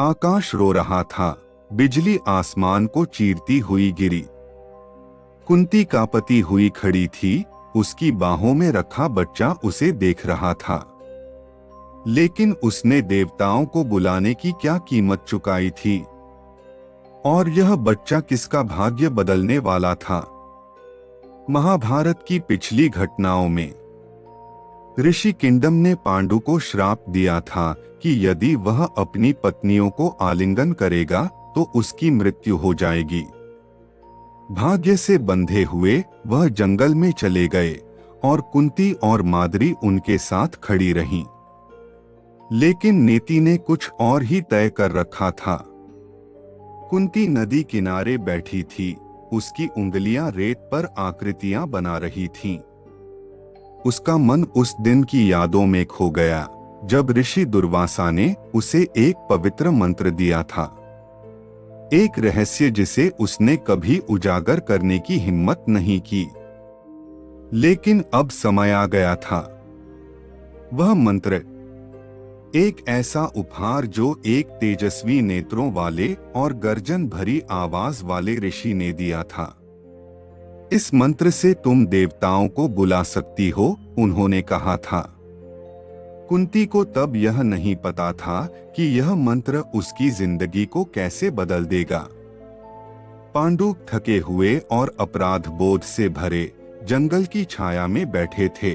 आकाश रो रहा था, बिजली आसमान को चीरती हुई गिरी। कुंती कांपती हुई खड़ी थी, उसकी बाहों में रखा बच्चा उसे देख रहा था। लेकिन उसने देवताओं को बुलाने की क्या कीमत चुकाई थी? और यह बच्चा किसका भाग्य बदलने वाला था? महाभारत की पिछली घटनाओं में ऋषि किंडम ने पांडु को श्राप दिया था कि यदि वह अपनी पत्नियों को आलिंगन करेगा तो उसकी मृत्यु हो जाएगी। भाग्य से बंधे हुए वह जंगल में चले गए और कुंती और माद्री उनके साथ खड़ी रहीं। लेकिन नीति ने कुछ और ही तय कर रखा था। कुंती नदी किनारे बैठी थी, उसकी उंगलियां रेत पर आकृतियां बना रही थीं। उसका मन उस दिन की यादों में खो गया जब ऋषि दुर्वासा ने उसे एक पवित्र मंत्र दिया था, एक रहस्य जिसे उसने कभी उजागर करने की हिम्मत नहीं की। लेकिन अब समय आ गया था। वह मंत्र, एक ऐसा उपहार जो एक तेजस्वी नेत्रों वाले और गर्जन भरी आवाज वाले ऋषि ने दिया था। इस मंत्र से तुम देवताओं को बुला सकती हो, उन्होंने कहा था। कुंती को तब यह नहीं पता था कि यह मंत्र उसकी जिंदगी को कैसे बदल देगा। पांडु थके हुए और अपराध बोध से भरे जंगल की छाया में बैठे थे।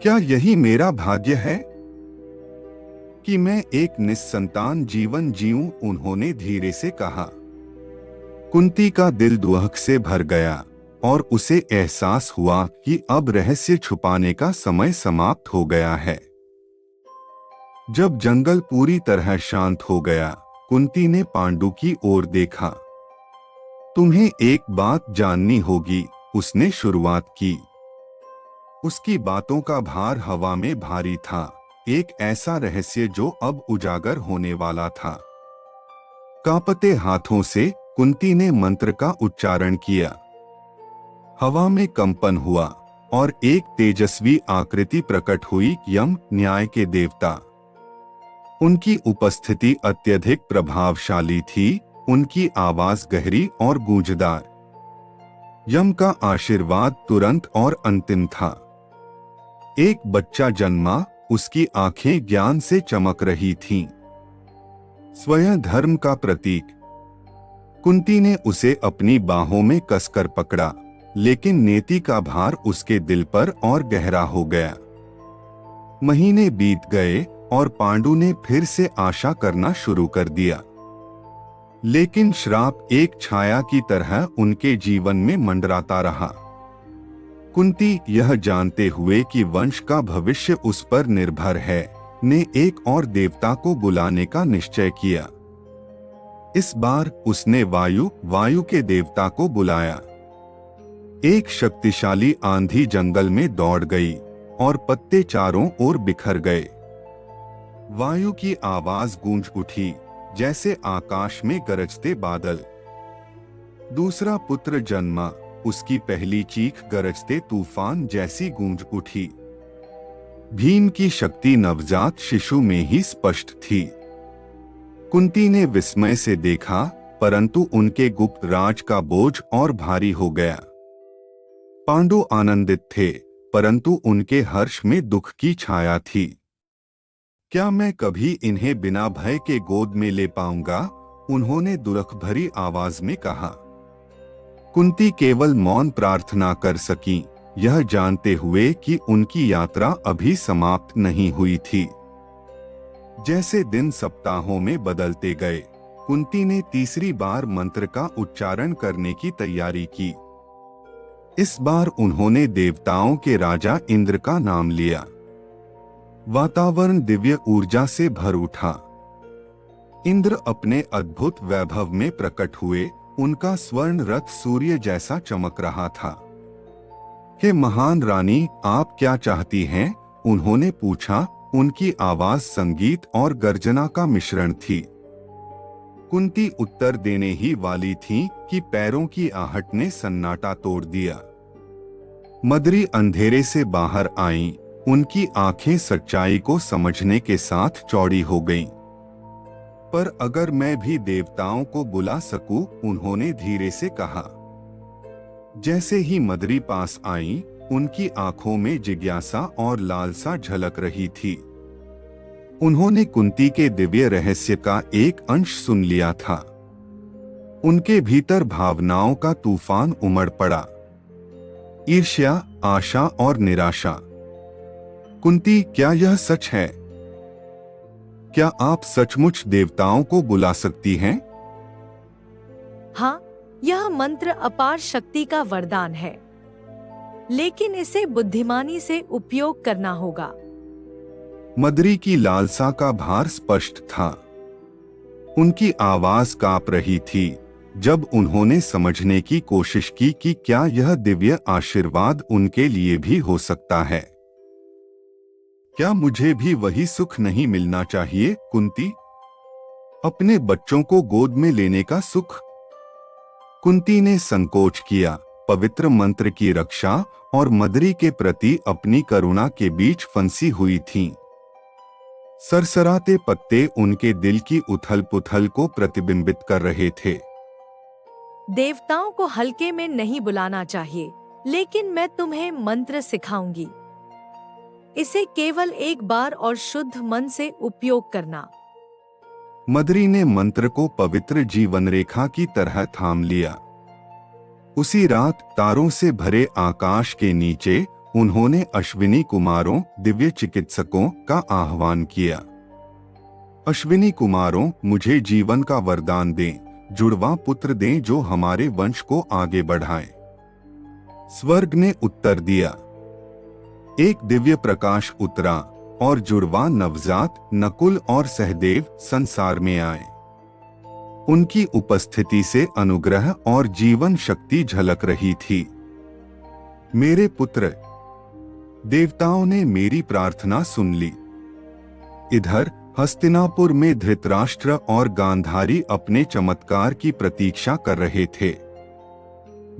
क्या यही मेरा भाग्य है कि मैं एक निस्संतान जीवन जीऊं? उन्होंने धीरे से कहा। कुंती का दिल दुख से भर गया और उसे एहसास हुआ कि अब रहस्य छुपाने का समय समाप्त हो गया है। जब जंगल पूरी तरह शांत हो गया, कुंती ने पांडु की ओर देखा। तुम्हें एक बात जाननी होगी, उसने शुरुआत की। उसकी बातों का भार हवा में भारी था, एक ऐसा रहस्य जो अब उजागर होने वाला था। कांपते हाथों से कुंती ने मंत्र का उच्चारण किया। हवा में कंपन हुआ और एक तेजस्वी आकृति प्रकट हुई, यम, न्याय के देवता। उनकी उपस्थिति अत्यधिक प्रभावशाली थी, उनकी आवाज गहरी और गूंजदार। यम का आशीर्वाद तुरंत और अंतिम था। एक बच्चा जन्मा, उसकी आंखें ज्ञान से चमक रही थीं। स्वयं धर्म का प्रतीक। कुंती ने उसे अपनी बाहों में कसकर पकड़ा, लेकिन नीति का भार उसके दिल पर और गहरा हो गया। महीने बीत गए और पांडु ने फिर से आशा करना शुरू कर दिया। लेकिन श्राप एक छाया की तरह उनके जीवन में मंडराता रहा। कुंती, यह जानते हुए कि वंश का भविष्य उस पर निर्भर है, ने एक और देवता को बुलाने का निश्चय किया। इस बार उसने वायु के देवता को बुलाया। एक शक्तिशाली आंधी जंगल में दौड़ गई और पत्ते चारों ओर बिखर गए। वायु की आवाज गूंज उठी जैसे आकाश में गरजते बादल। दूसरा पुत्र जन्मा, उसकी पहली चीख गरजते तूफान जैसी गूंज उठी। भीम की शक्ति नवजात शिशु में ही स्पष्ट थी। कुंती ने विस्मय से देखा, परंतु उनके गुप्त राज का बोझ और भारी हो गया। पांडु आनंदित थे, परंतु उनके हर्ष में दुख की छाया थी। क्या मैं कभी इन्हें बिना भय के गोद में ले पाऊंगा? उन्होंने दुख भरी आवाज में कहा। कुंती केवल मौन प्रार्थना कर सकी, यह जानते हुए कि उनकी यात्रा अभी समाप्त नहीं हुई थी। जैसे दिन सप्ताहों में बदलते गए, कुंती ने तीसरी बार मंत्र का उच्चारण करने की तैयारी की। इस बार उन्होंने देवताओं के राजा इंद्र का नाम लिया। वातावरण दिव्य ऊर्जा से भर उठा। इंद्र अपने अद्भुत वैभव में प्रकट हुए, उनका स्वर्ण रथ सूर्य जैसा चमक रहा था। हे महान रानी, आप क्या चाहती हैं? उन्होंने पूछा। उनकी आवाज संगीत और गर्जना का मिश्रण थी। कुंती उत्तर देने ही वाली थी कि पैरों की आहट ने सन्नाटा तोड़ दिया। मद्री अंधेरे से बाहर आईं, उनकी आंखें सच्चाई को समझने के साथ चौड़ी हो गईं। पर अगर मैं भी देवताओं को बुला सकूं, उन्होंने धीरे से कहा। जैसे ही मदरी पास आई, उनकी आंखों में जिज्ञासा और लालसा झलक रही थी। उन्होंने कुंती के दिव्य रहस्य का एक अंश सुन लिया था। उनके भीतर भावनाओं का तूफान उमड़ पड़ा, ईर्ष्या, आशा और निराशा। कुंती, क्या यह सच है? क्या आप सचमुच देवताओं को बुला सकती हैं? हाँ, यह मंत्र अपार शक्ति का वरदान है, लेकिन इसे बुद्धिमानी से उपयोग करना होगा। मदरी की लालसा का भार स्पष्ट था। उनकी आवाज कांप रही थी जब उन्होंने समझने की कोशिश की कि क्या यह दिव्य आशीर्वाद उनके लिए भी हो सकता है। क्या मुझे भी वही सुख नहीं मिलना चाहिए, कुंती? अपने बच्चों को गोद में लेने का सुख? कुंती ने संकोच किया। पवित्र मंत्र की रक्षा और मदरी के प्रति अपनी करुणा के बीच फंसी हुई थीं। सरसराते पत्ते उनके दिल की उथल-पुथल को प्रतिबिंबित कर रहे थे। देवताओं को हल्के में नहीं बुलाना चाहिए, लेकिन मैं तुम्हें मंत्र सिखाऊंगी। इसे केवल एक बार और शुद्ध मन से उपयोग करना। मदरी ने मंत्र को पवित्र जीवन रेखा की तरह थाम लिया। उसी रात तारों से भरे आकाश के नीचे उन्होंने अश्विनी कुमारों, दिव्य चिकित्सकों का आह्वान किया। अश्विनी कुमारों, मुझे जीवन का वरदान दें, जुड़वा पुत्र दें जो हमारे वंश को आगे बढ़ाए। स्वर्ग ने उत्तर दिया। एक दिव्य प्रकाश उतरा और जुड़वा नवजात नकुल और सहदेव संसार में आए। उनकी उपस्थिति से अनुग्रह और जीवन शक्ति झलक रही थी। मेरे पुत्र, देवताओं ने मेरी प्रार्थना सुन ली। इधर हस्तिनापुर में धृतराष्ट्र और गांधारी अपने चमत्कार की प्रतीक्षा कर रहे थे।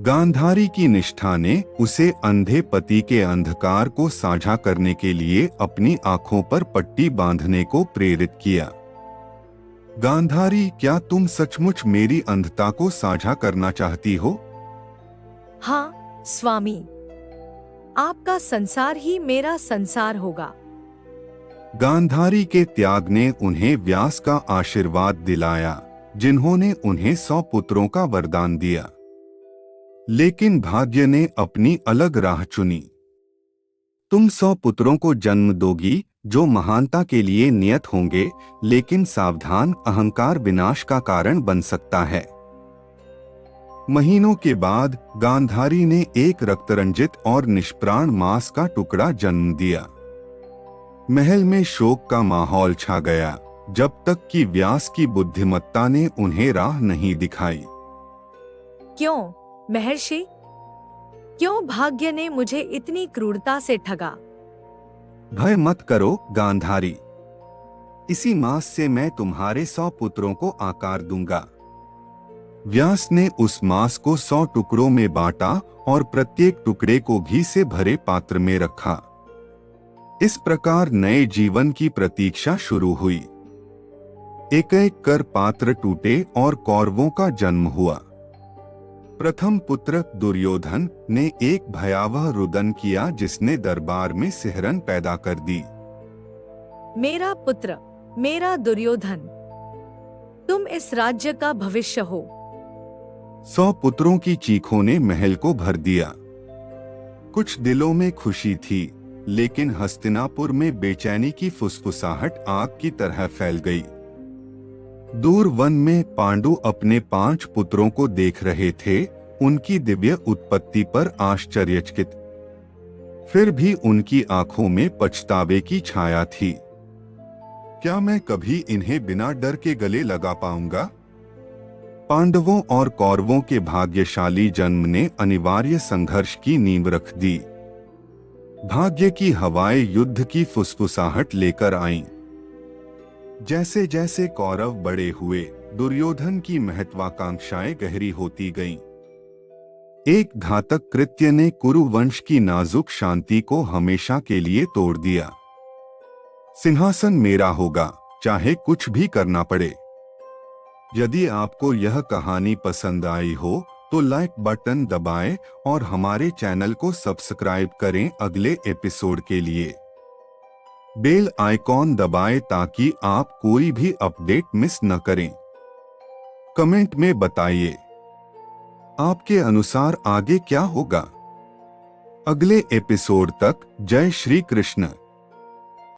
गांधारी की निष्ठा ने उसे अंधे पति के अंधकार को साझा करने के लिए अपनी आंखों पर पट्टी बांधने को प्रेरित किया। गांधारी, क्या तुम सचमुच मेरी अंधता को साझा करना चाहती हो? हाँ स्वामी, आपका संसार ही मेरा संसार होगा। गांधारी के त्याग ने उन्हें व्यास का आशीर्वाद दिलाया, जिन्होंने उन्हें 100 पुत्रों का वरदान दिया। लेकिन भाग्य ने अपनी अलग राह चुनी। तुम 100 पुत्रों को जन्म दोगी जो महानता के लिए नियत होंगे, लेकिन सावधान, अहंकार विनाश का कारण बन सकता है। महीनों के बाद गांधारी ने एक रक्तरंजित और निष्प्राण मांस का टुकड़ा जन्म दिया। महल में शोक का माहौल छा गया, जब तक कि व्यास की बुद्धिमत्ता ने उन्हें राह नहीं दिखाई। क्यों महर्षि? क्यों भाग्य ने मुझे इतनी क्रूरता से ठगा? भय मत करो गांधारी, इसी मांस से मैं तुम्हारे 100 पुत्रों को आकार दूंगा। व्यास ने उस मांस को 100 टुकड़ों में बांटा और प्रत्येक टुकड़े को घी से भरे पात्र में रखा। इस प्रकार नए जीवन की प्रतीक्षा शुरू हुई। एक एक कर पात्र टूटे और कौरवों का जन्म हुआ। प्रथम पुत्र दुर्योधन ने एक भयावह रुदन किया जिसने दरबार में सिहरन पैदा कर दी। मेरा पुत्र, मेरा दुर्योधन, तुम इस राज्य का भविष्य हो। 100 पुत्रों की चीखों ने महल को भर दिया। कुछ दिलों में खुशी थी, लेकिन हस्तिनापुर में बेचैनी की फुसफुसाहट आग की तरह फैल गई। दूर वन में पांडु अपने 5 पुत्रों को देख रहे थे, उनकी दिव्य उत्पत्ति पर आश्चर्यचकित। फिर भी उनकी आंखों में पछतावे की छाया थी। क्या मैं कभी इन्हें बिना डर के गले लगा पाऊंगा? पांडवों और कौरवों के भाग्यशाली जन्म ने अनिवार्य संघर्ष की नींव रख दी। भाग्य की हवाएं युद्ध की फुसफुसाहट लेकर आईं। जैसे जैसे कौरव बड़े हुए, दुर्योधन की महत्वाकांक्षाएं गहरी होती गईं। एक घातक कृत्य ने कुरु वंश की नाजुक शांति को हमेशा के लिए तोड़ दिया। सिंहासन मेरा होगा, चाहे कुछ भी करना पड़े। यदि आपको यह कहानी पसंद आई हो तो लाइक बटन दबाएं और हमारे चैनल को सब्सक्राइब करें अगले एपिसोड के लिए। बेल आइकॉन दबाएं ताकि आप कोई भी अपडेट मिस न करें। कमेंट में बताइए आपके अनुसार आगे क्या होगा। अगले एपिसोड तक जय श्री कृष्ण।